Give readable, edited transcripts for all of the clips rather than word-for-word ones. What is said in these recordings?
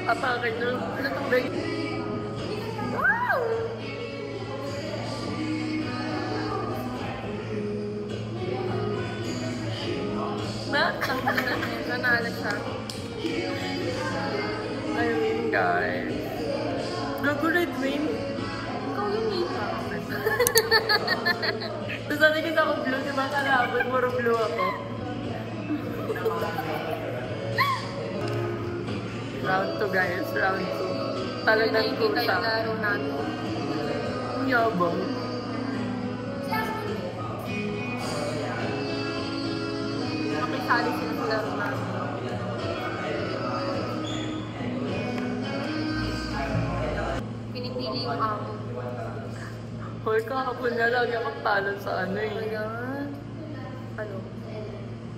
Atake nyo. Ano itong break? Wow! Nanalo siya. I mean, guys. Gago red win. Ikaw yung isa. Tapos sabi kita ako blue, diba kalabot? Puro blue ako. Round 2 guys, round 2. Talagang kusa. Nakikita yung laro natin. Ang yabang. Makisali sila sa laro natin. Pinipili yung amo. Hoy, kahapon nga lagi akong talo sa ano eh. Ayan. Ano?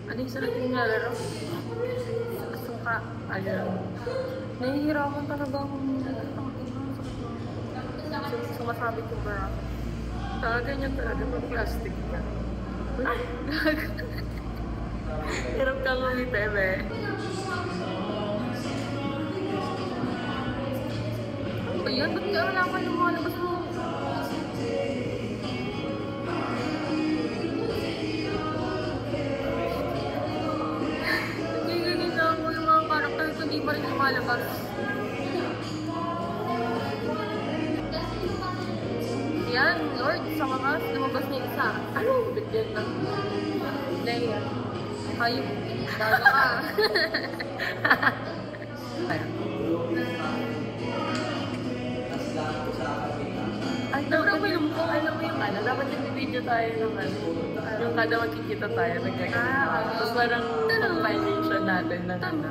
Ano yung sarap yung nalaro? Suka. Ayan. Nahihirapan talagang sumasabit yung bra. Talaga niya talaga pag plastic niya. Hirap kang umite, be. Ayan, ba't ka wala ka lumalabas mo? Hindi pa rin lumalabas. Yan, Lord, sa wakas, lumabas na isa. Ano? Bigyan ng Leia. Hayop. Bago ka. Ay, dapat yung alam mo yung ano, dapat nag-video tayo ng ano, yung kada makikita tayo, nagkagano. Tapos parang compilation natin ng ano.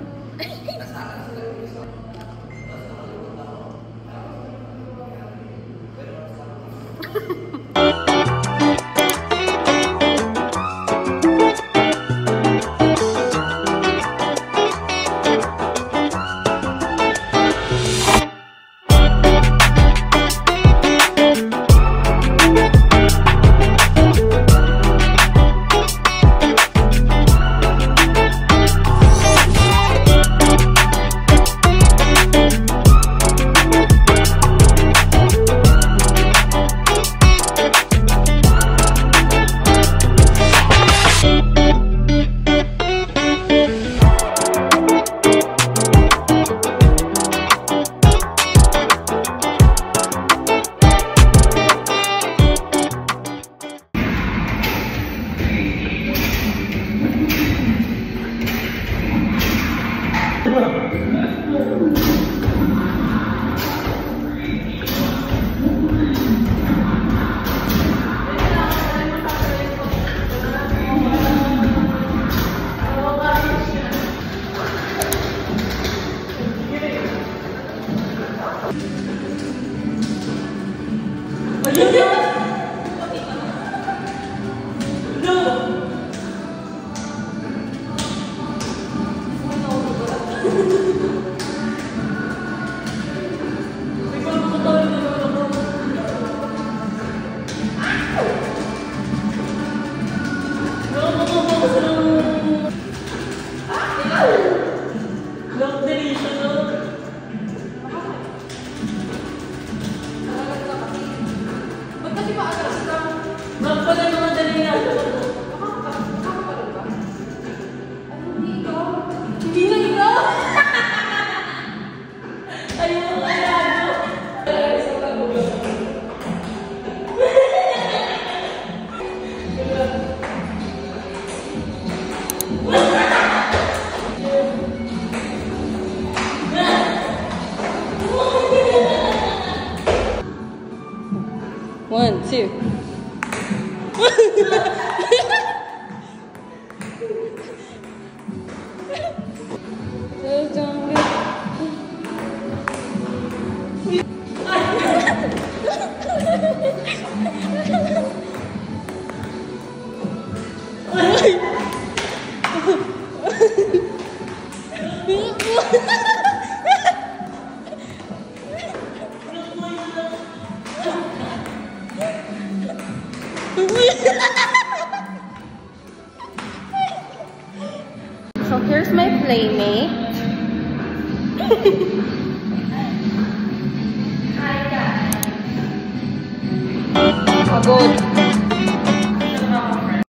One, two. So here's my playmate. Pagod.